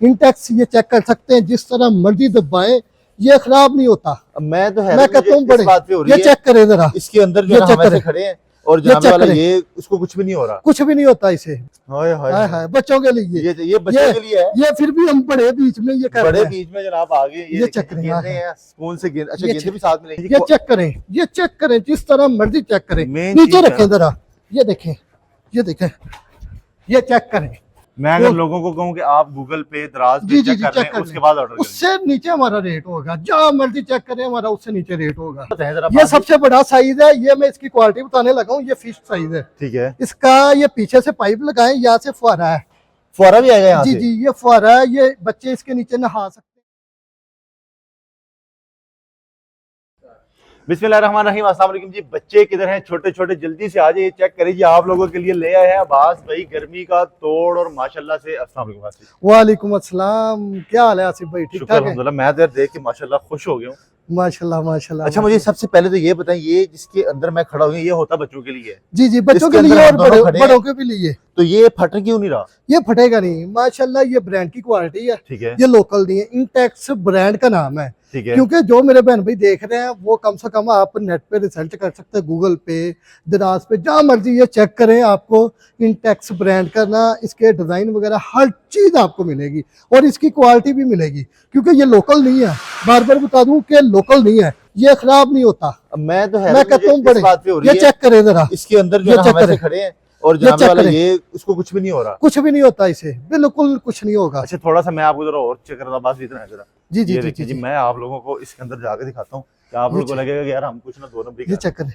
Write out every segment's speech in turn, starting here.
Intex ये check कर सकते हैं, जिस तरह मर्जी दबाए ये खराब नहीं होता। मैं तो मैं कहता हूँ बड़े, बात पे हो रही ये है, चेक करें जरा, इसके अंदर जो ये है चेक हम ऐसे करें, खड़े हैं और ये जनाब चेक वाला करें, ये उसको कुछ भी नहीं हो रहा। कुछ भी नहीं होता इसे। हाय हाय हाय हाय, बच्चों के लिए ये बच्चों के लिए है। ये फिर भी हम बड़े बीच में ये कर बड़े रहे हैं। बीच में जनाब आ गए। ये चेक करें, गेंदे हैं स्पून से गेंद, अच्छा ये गेंदे भी साथ में ये चेक करें, ये चेक करें, जिस तरह मर्जी चेक करें। मेन नीचे चीज रखें जरा, ये देखें, ये देखें, ये चेक करें। मैं अगर लोगों को कहूं कि आप गूगल पे दराज पे चेक कर लें, उसके बाद ऑर्डर करें, उससे नीचे हमारा रेट होगा। जहाँ मर्जी चेक करें हमारा उससे नीचे रेट होगा। जरा ये सबसे बड़ा साइज है, ये मैं इसकी क्वालिटी बताने लगा हूँ। ये फिश साइज है, ठीक है। इसका ये पीछे से पाइप लगाए, यहाँ से फुहारा है, फुहारा भी आएगा यहाँ जी से? जी, ये फुहारा है, ये बच्चे इसके नीचे नहा सकते हैं। बिस्मिल्लाहिर्रहमानिर्रहीम, अस्सलाम वालेकुम जी। बच्चे किधर हैं? छोटे छोटे, जल्दी से आ जाइए, चेक करिए। आप लोगों के लिए ले आए हैं अब्बास भाई गर्मी का तोड़, और माशाल्लाह से अस्सलाम वालेकुम आसिफ। वालेकुम अस्सलाम, क्या हाल है आसिफ भाई? ठीक ठाक है? अल्हम्दुलिल्लाह। मैं तो यार देख के माशाल्लाह खुश हो गया हूँ। माशाल्लाह माशाल्लाह। अच्छा, मुझे सबसे पहले तो ये बताएं, ये जिसके अंदर मैं खड़ा हूँ ये होता बच्चों के लिए है? जी जी, बच्चों के लिए और बड़ों के भी लिए। तो ये फट क्यों नहीं रहा? ये फटेगा नहीं माशाल्लाह, ये ब्रांड की क्वालिटी है, ठीक है। ये लोकल नहीं है, इंटेक्स ब्रांड का नाम है, ठीक है। क्योंकि जो मेरे बहन भाई देख रहे हैं वो कम से कम आप नेट पे रिसर्च कर सकते हैं, गूगल पे, दराज पे, जहाँ मर्जी ये चेक करें, आपको इंटेक्स ब्रांड का ना, इसके डिजाइन वगैरह हर चीज आपको मिलेगी और इसकी क्वालिटी भी मिलेगी, क्योंकि ये लोकल नहीं है। बार बार बता दूं कि लोकल नहीं है, ये खराब नहीं होता। मैं तो मैं कहता हूँ बड़े, ये चेक करें जरा, इसके अंदर जो ये है चेक हम ऐसे करें, खड़े हैं और ये जनाब चेक वाला करें, ये उसको कुछ भी नहीं हो रहा। कुछ भी नहीं होता इसे, बिल्कुल कुछ नहीं होगा। अच्छा, थोड़ा सा मैं आपको जरा और चेक करता, बस इतना है जरा। जी जी ये जी देखिए जी, मैं आप लोगों को इसके अंदर जाके दिखाता हूँ, आप लोगों को लगेगा कि यार हम कुछ ना दो नंबर। ये चेक करें,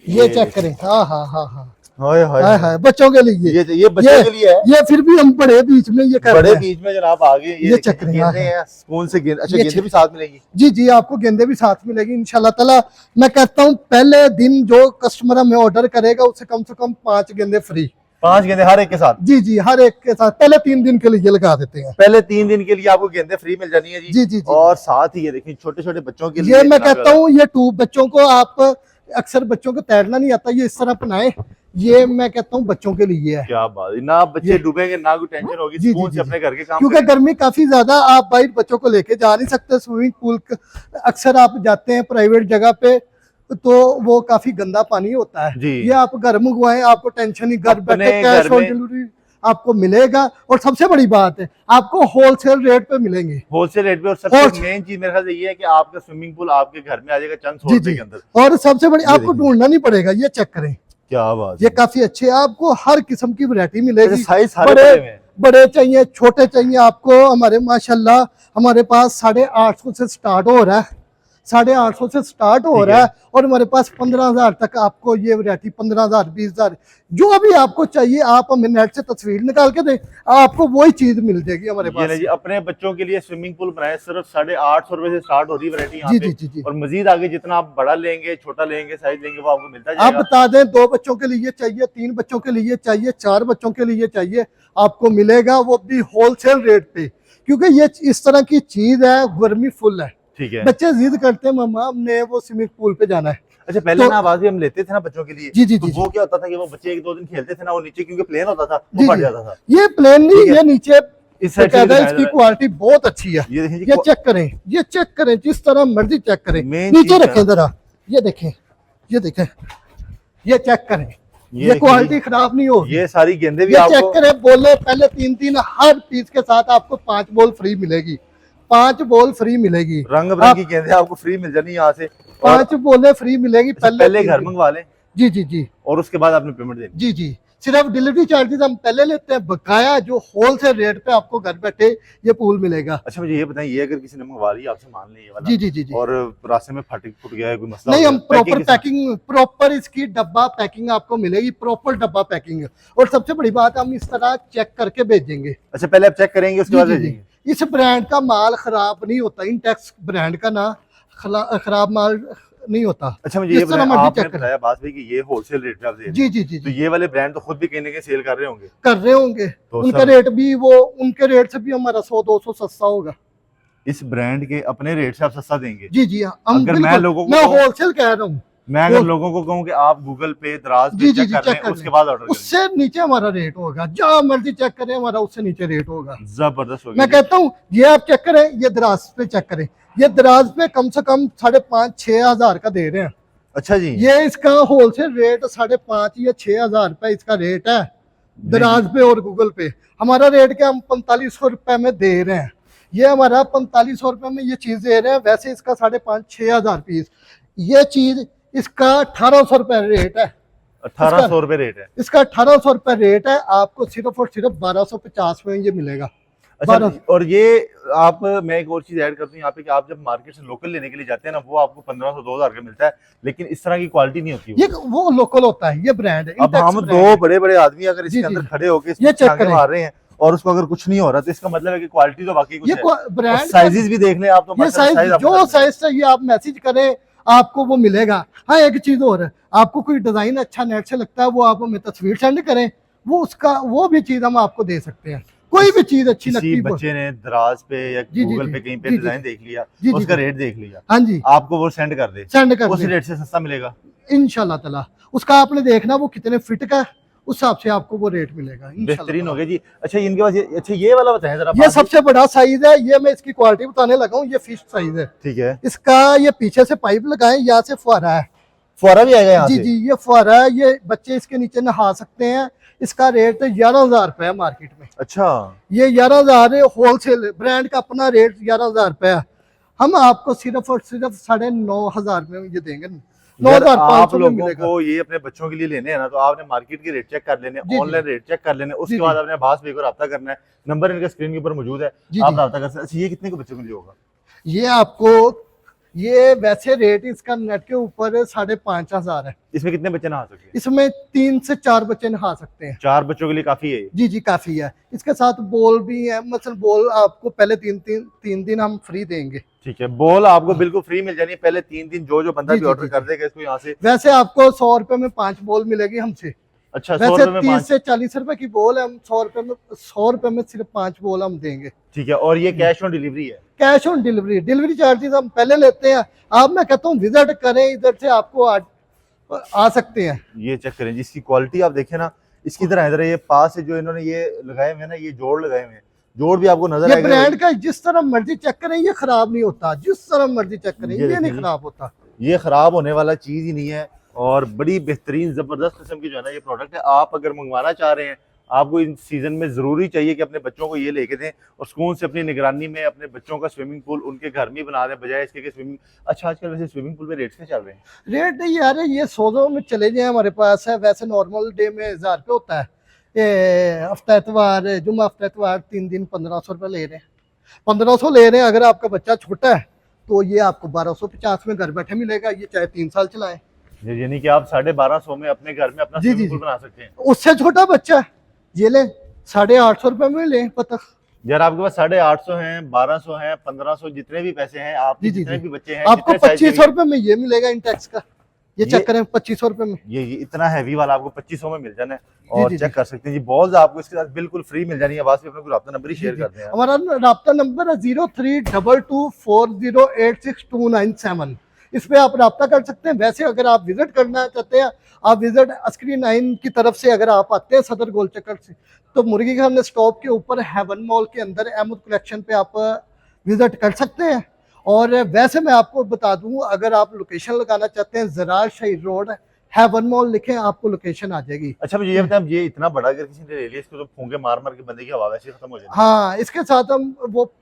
ये चेक करें। हाँ हाँ हाँ हाँ, हाय हाय हाय, बच्चों के लिए ये बच्चों के लिए है। ये फिर भी हम बड़े बीच में ये कर रहे बड़े हैं। बीच में जनाब आ गए। ये चेक करें, गेंदे हैं स्पून से गेंद, अच्छा ये गेंदे भी साथ मिलेंगी? जी जी, आपको गेंदे भी साथ मिलेगी इंशाल्लाह ताला। मैं कहता हूँ पहले दिन जो कस्टमर हमें ऑर्डर करेगा उससे कम से कम 5 गेंदे फ्री। 5 गेंदे हर एक के साथ? जी जी, हर एक के साथ पहले 3 दिन के लिए लगा देते हैं। पहले 3 दिन के लिए आपको गेंदे फ्री मिल जानी है जी। जी जी, और साथ ही ये देखिए छोटे छोटे बच्चों के लिए ये मैं कहता हूँ ये ट्यूब बच्चों को, आप अक्सर बच्चों को तैरना नहीं आता, ये इस तरह अपनाए, ये मैं कहता हूँ बच्चों के लिए है। क्या बात है, ना बच्चे डूबेंगे ना कोई टेंशन होगी, स्पून से अपने घर के काम। क्योंकि गर्मी काफी ज्यादा, आप भाई बच्चों को लेके जा नहीं सकते स्विमिंग पूल। अक्सर आप जाते हैं प्राइवेट जगह पे तो वो काफी गंदा पानी होता है जी। ये आप घर मंगवाएं, आपको टेंशन नहीं, घर बैठे कैश ऑन डिलीवरी आपको मिलेगा। और सबसे बड़ी बात है, आपको होलसेल रेट पे मिलेंगे, होलसेल रेट पे। और सबसे मेन चीज मेरे ख्याल से ये है कि आपका स्विमिंग पूल आपके घर में आ जाएगा चंद 100 रुपए के अंदर। और सबसे बड़ी, आपको ढूंढना नहीं पड़ेगा। ये चेक करें, क्या बात, ये काफी अच्छे, आपको हर किस्म की वैरायटी मिलेगी। बड़े चाहिए, छोटे चाहिए, आपको हमारे माशाल्लाह हमारे पास 850 से स्टार्ट हो रहा है, 850 से स्टार्ट हो रहा है। और हमारे पास 15,000 तक आपको ये वैरायटी, 15,000 20,000 जो भी आपको चाहिए, आप हमें नेट से तस्वीर निकाल के दें, आपको वही चीज मिल जाएगी हमारे पास। जी, अपने बच्चों के लिए स्विमिंग पूल बनाए, सिर्फ 850 रुपए से स्टार्ट हो रही वैरायटी यहाँ पे। जी, और मजीद आगे जितना आप बड़ा लेंगे, छोटा लेंगे, साइज लेंगे, वो आपको मिलता जाएगा। आप बता दें 2 बच्चों के लिए चाहिए, 3 बच्चों के लिए चाहिए, 4 बच्चों के लिए चाहिए, आपको मिलेगा, वो भी होलसेल रेट पे। क्योंकि ये इस तरह की चीज है, गर्मी फुल है। ठीक है, बच्चे जिद करते हैं मामा हमने वो स्विमिंग पूल पे जाना है। अच्छा, पहले तो, ना आवाज भी हम लेते थे ना बच्चों के लिए। जी जी, तो वो क्या होता था कि वो बच्चे 1-2 दिन खेलते थे ना, वो नीचे क्योंकि प्लेन होता था वो फट जाता था। ये प्लेन नहीं, ये नीचे इस साइड इसकी क्वालिटी बहुत अच्छी है। ये चेक करें, ये चेक करें, जिस तरह मर्जी चेक करें। नीचे रखें जरा, ये देखें, ये देखें, ये चेक करें, ये क्वालिटी खराब नहीं होगी। ये सारी गेंदे भी आपको चेक करें, बोले पहले 3-3 हर पीस के साथ आपको 5 बॉल फ्री मिलेगी, 5 बॉल फ्री मिलेगी, रंग बिरंगी गेंदें आपको फ्री मिल जानी यहाँ से। 5 बॉलें फ्री मिलेगी। पहले घर मंगवा लें। जी जी जी, और उसके बाद आपने पेमेंट देनी। जी जी, सिर्फ डिलीवरी चार्जेस हम पहले लेते हैं, बकाया जो होलसेल रेट पे आपको घर बैठे ये पूल मिलेगा। अच्छा, मुझे ये बताइए, ये अगर किसी ने मंगवा लिया आपसे, मान लें ये वाला, जी जी जी, और रास्ते में फट गया है, कोई मसला नहीं, हम प्रॉपर पैकिंग, प्रॉपर इसकी डब्बा पैकिंग आपको मिलेगी, प्रॉपर डब्बा पैकिंग। और सबसे बड़ी बात, हम इस तरह चेक करके भेजेंगे। अच्छा, पहले आप चेक करेंगे उसके बाद भेजेंगे। इस ब्रांड का माल खराब नहीं होता, इंटेक्स ब्रांड का ना खराब माल नहीं होता। अच्छा, मुझे ये बताया बात भाई कि ये होलसेल रेट पे आप दे रहे हैं। जी जी जी, तो ये वाले ब्रांड तो खुद भी कहीं ना कहीं सेल कर रहे होंगे, तो उनका रेट भी, वो उनके रेट से भी हमारा 100-200 सस्ता होगा। इस ब्रांड के अपने रेट से आप सस्ता देंगे? जी जी, अगर मैं लोगों को, मैं होलसेल कह रहा हूँ, मैं अगर लोगों को कहूँ कि आप गूगल पे दराज पे चेक कर लें उसके बाद ऑर्डर करें, उससे नीचे हमारा रेट होगा, जहाँ मर्जी चेक करें हमारा उससे नीचे रेट होगा। जबरदस्त हो गया। मैं कहता हूँ ये आप चेक करें, ये दराज पे चेक करें, ये दराज पे कम से कम 5,500-6 हजार का दे रहे हैं। अच्छा जी, ये इसका होलसेल रेट 5,500 या 6,000 रुपए इसका रेट है दराज पे और गूगल पे। हमारा रेट क्या हम 4,500 रुपए में दे रहे हैं, ये हमारा 4,500 रुपए में ये चीज दे रहे हैं। वैसे इसका 5,500-6 हजार पीस, ये चीज इसका 1,800 रुपए रेट है। 1,800 रुपए रेट है इसका 1,800 रुपए रेट है, आपको सिर्फ और सिर्फ 1,250 में ये मिलेगा। अच्छा, और ये आप, मैं एक और चीज ऐड करता हूँ यहाँ पे कि आप जब मार्केट से लोकल लेने के लिए जाते हैं ना, वो आपको 1,500-2,000 का मिलता है, लेकिन इस तरह की क्वालिटी नहीं होती। ये वो लोकल होता है, ये ब्रांड है। अब हम दो बड़े बड़े आदमी अगर इसके अंदर खड़े होकर ये चेक मार रहे हैं और उसको अगर कुछ नहीं हो रहा, तो इसका मतलब है कि क्वालिटी तो बाकी कुछ है। ब्रांड साइजेस भी देख लें आप, तो ये साइज जो साइज चाहिए आप मैसेज करें, आपको वो मिलेगा। हाँ, एक चीज और, आपको कोई डिजाइन अच्छा नेट से लगता है, वो आप हमें तस्वीर सेंड करें, वो उसका वो भी चीज हम आपको दे सकते हैं। कोई भी चीज अच्छी लगती है, बच्चे ने दराज पे या गूगल पे कहीं पे डिजाइन देख लिया, उसका रेट देख लिया, हाँ जी, आपको वो सेंड कर दे, उस रेट से सस्ता मिलेगा इंशाल्लाह ताला। उसका आपने देखना वो कितने फिट का, उस हिसाब से आपको वो रेट मिलेगा। बेहतरीन हो गया जी। अच्छा, इनके पास अच्छा ये वाला बताएं जरा। ये सबसे बड़ा साइज है, ये मैं इसकी क्वालिटी बताने लगा हूँ। ये फिश साइज है, ठीक है। इसका ये पीछे से पाइप लगाए, यहाँ से फुहारा है, फुहारा भी आएगा यहाँ जी से? जी, ये फुहारा है, ये बच्चे इसके नीचे नहा सकते हैं। इसका रेट 11,000 रुपए है मार्केट में। अच्छा, ये 11,000 होलसेल, ब्रांड का अपना रेट 11,000 रुपए है। हम आपको सिर्फ और सिर्फ 9,500 में ये देंगे। 9,500 में मिलेगा। को ये अपने बच्चों के लिए लेने हैं ना, तो आपने मार्केट के रेट चेक कर लेने, ऑनलाइन रेट चेक कर लेने, उसके बाद आपने आभास पे रब्ता करना है। नंबर इनका स्क्रीन के ऊपर मौजूद है, आप रब्ता कर सकते हैं। अच्छा, ये कितने के बच्चों के लिए होगा? ये आपको, ये वैसे रेट इसका नेट के ऊपर 5,500 है। इसमें कितने बच्चे नहा सकते हैं? इसमें 3 से 4 बच्चे नहा सकते हैं। 4 बच्चों के लिए काफी है? जी जी, काफी है। इसके साथ बॉल भी है, मतलब बॉल आपको पहले 3 दिन हम फ्री देंगे। ठीक है, बॉल आपको बिल्कुल फ्री मिल जानी है पहले 3 दिन। जो बंदा भी ऑर्डर कर देगा इसको यहाँ से। वैसे आपको 100 रुपए में 5 बॉल मिलेगी हमसे। अच्छा, वैसे 30 से 40 रुपए की बॉल है, हम 100 रुपए में सिर्फ 5 बॉल हम देंगे। ठीक है, और ये कैश ऑन डिलीवरी है? Cash on delivery, delivery charges हम पहले लेते हैं। आप, मैं कहता हूँ विजिट करें, इधर से आपको आ सकते हैं। ये चेक करें जिसकी क्वालिटी आप देखें ना, इसकी तरह इधर ये पास से जो इन्होंने ये लगाए हुए हैं ना, ये जोड़ लगाए हुए हैं, जोड़ भी आपको नजर आएगा। ब्रांड का जिस तरह मर्जी चेक करें, ये खराब नहीं होता। जिस तरह मर्जी चेक करें, ये नहीं खराब होता। ये खराब होने वाला चीज ही नहीं है, और बड़ी बेहतरीन जबरदस्त किस्म की जो है ना ये प्रोडक्ट है। आप अगर मंगवाना चाह रहे हैं, आपको इन सीजन में जरूरी चाहिए कि अपने बच्चों को ये लेके दें, और सुकून से अपनी निगरानी में अपने बच्चों का स्विमिंग पूल उनके घर में बना दें, बजाय इसके कि स्विमिंग। अच्छा, आजकल वैसे स्विमिंग पूल में रेट्स क्या चल रहे हैं? रेट नहीं यार, ये 100 में चले जाए हमारे पास है। वैसे नॉर्मल डे में 1,000 रुपये होता है। ये हफ्ता एतवार, जुम्मा हफ्ता एतवार 3 दिन 1,500 रुपये ले रहे हैं। 1,500 ले रहे हैं। अगर आपका बच्चा छोटा है तो ये आपको 1,250 में घर बैठे मिलेगा, ये चाहे 3 साल चलाए। यानी कि आप 1,250 में अपने घर में अपना स्विमिंग पूल बना सकते हैं। उससे छोटा बच्चा ये ले 850 रुपए में ले पता। यार आपके पास 850 हैं, 1,200 हैं, 1,500, जितने भी पैसे हैं, आप जितने भी बच्चे हैं, आपको 2,500 रुपए में ये मिलेगा इंटेक्स का। ये चेक करें 2,500 रुपए में। ये इतना हैवी वाला आपको 2,500 में मिल जाना है, और चेक कर सकते हैं जी। बॉल्स आपको इसके साथ बिल्कुल फ्री मिल जानी है। आवाज पे अपना राब्ता नंबर ही शेयर करते हैं। हमारा राब्ता नंबर है 032240862997। इस पे आप राब्ता कर सकते हैं। वैसे अगर आप विजिट करना चाहते हैं, आप विजिट अस्करी 9 की तरफ से अगर आप आते हैं सदर गोल चक्कर से, तो मुर्गी खाना स्टॉप के ऊपर हेवन मॉल के अंदर अहमद कलेक्शन पे आप विजिट कर सकते हैं। और वैसे मैं आपको बता दूं, अगर आप लोकेशन लगाना चाहते हैं, ज़रार शहीद रोड हेवन मॉल लिखें, आपको लोकेशन आ जाएगी। अच्छा, मुझे ये बताएं, ये इतना बड़ा अगर किसी ने ले लिया, इसको तो फूंके मार मार के बंदे की हवा वैसे खत्म हो जाएगी। हाँ, इसके साथ हम वो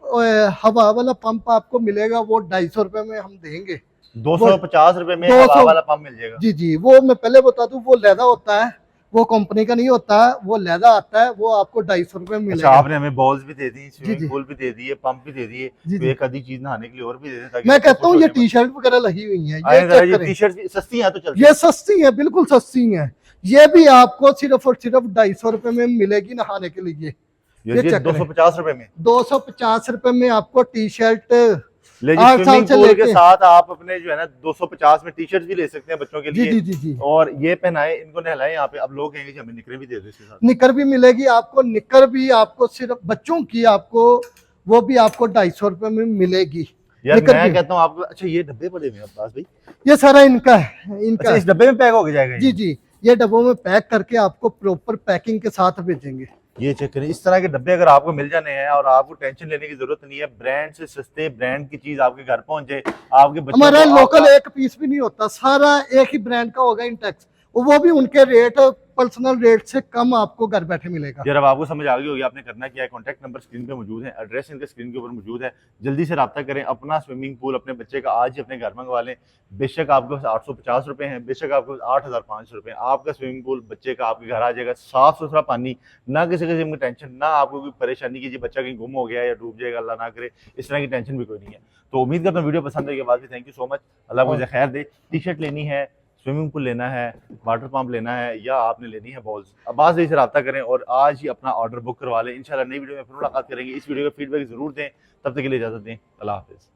हवा वाला पंप आपको मिलेगा, वो 250 रुपए में हम देंगे। 250 रुपए में हवा वाला पंप मिल जाएगा? जी जी, वो मैं पहले बता दूं, वो लैदा होता है, वो कंपनी का नहीं होता, वो लैदा आता है, वो आपको 250 रुपए में मिलेगा। अच्छा, आपने हमें बॉल्स भी दे दी, स्विमिंग पूल भी दे दिए, पंप भी दे दिए, तो एक आधी चीज नहाने के लिए और भी दे दें। मैं कहता हूँ ये टी-शर्ट वगैरह लगी हुई है, ये टी-शर्ट सस्ती है तो चलती है। ये सस्ती है, बिल्कुल सस्ती है। ये भी आपको सिर्फ और सिर्फ 250 रुपए में मिलेगी नहाने के लिए। ये 250 रुपए में, 250 रुपए में आपको टी-शर्ट। स्विमिंग पूल के साथ आप अपने जो है ना 250 में टी-शर्ट भी ले सकते हैं बच्चों के लिए। जी जी जी, और ये पहनाए, इनको नहलाए। यहाँ पे अब लोग कहेंगे कि हमें निकरें भी दे दो, इसके साथ निकर भी मिलेगी आपको। निकर भी आपको सिर्फ बच्चों की, आपको वो भी आपको 250 रुपए में मिलेगी। यार निकल मैं के। कहता हूँ आपको, अच्छा ये डब्बे पड़े हुए हैं आपके पास भाई? ये सारा इनका है, इनका अच्छा, इस डब्बे में पैक होके जाएगा जी ये? जी, ये डब्बों में पैक करके आपको प्रॉपर पैकिंग के साथ भेजेंगे। ये चेक करें, इस तरह के डब्बे अगर आपको मिल जाने हैं और आपको टेंशन लेने की जरूरत नहीं है, ब्रांड से सस्ते ब्रांड की चीज आपके घर पहुंच जाए, आपके बच्चों हमारा को लोकल एक पीस भी नहीं होता, सारा एक ही ब्रांड का होगा इंटेक्स, वो भी उनके रेट पर्सनल रेट से कम आपको घर बैठे मिलेगा। यार अब आपको समझ आ गई होगी आपने करना क्या है। कॉन्टैक्ट नंबर स्क्रीन पे मौजूद है, एड्रेस इनका स्क्रीन के ऊपर मौजूद है, जल्दी से रब्ता करें, अपना स्विमिंग पूल अपने बच्चे का आज ही अपने घर मंगवा लें। बेशक आपके पास 850 रुपए हैं, बेशक आपके पास 8500 रुपए, आपका स्विमिंग पूल बच्चे का आपके घर आ जाएगा, साफ सुथरा पानी, ना किसी किस्म की टेंशन, ना आपको कोई परेशानी की जी बच्चा कहीं गुम हो गया या डूब जाएगा, अल्लाह ना करे, इस तरह की टेंशन भी कोई नहीं है। तो उम्मीद करता हूँ वीडियो पसंद आई, बाद थैंक यू सो मच, अल्लाह मुझे खैर दे। टी शर्ट लेनी है, स्विमिंग पूल लेना है, वाटर पंप लेना है, या आपने लेनी है बॉल्स, अब्बास भाई से रब्ता करें और आज ही अपना ऑर्डर बुक करवा लें। इंशाल्लाह नई वीडियो में फिर मुलाकात करेंगे। इस वीडियो का फीडबैक जरूर दें, तब तक के लिए इजाजत दें, अल्लाह हाफिज़।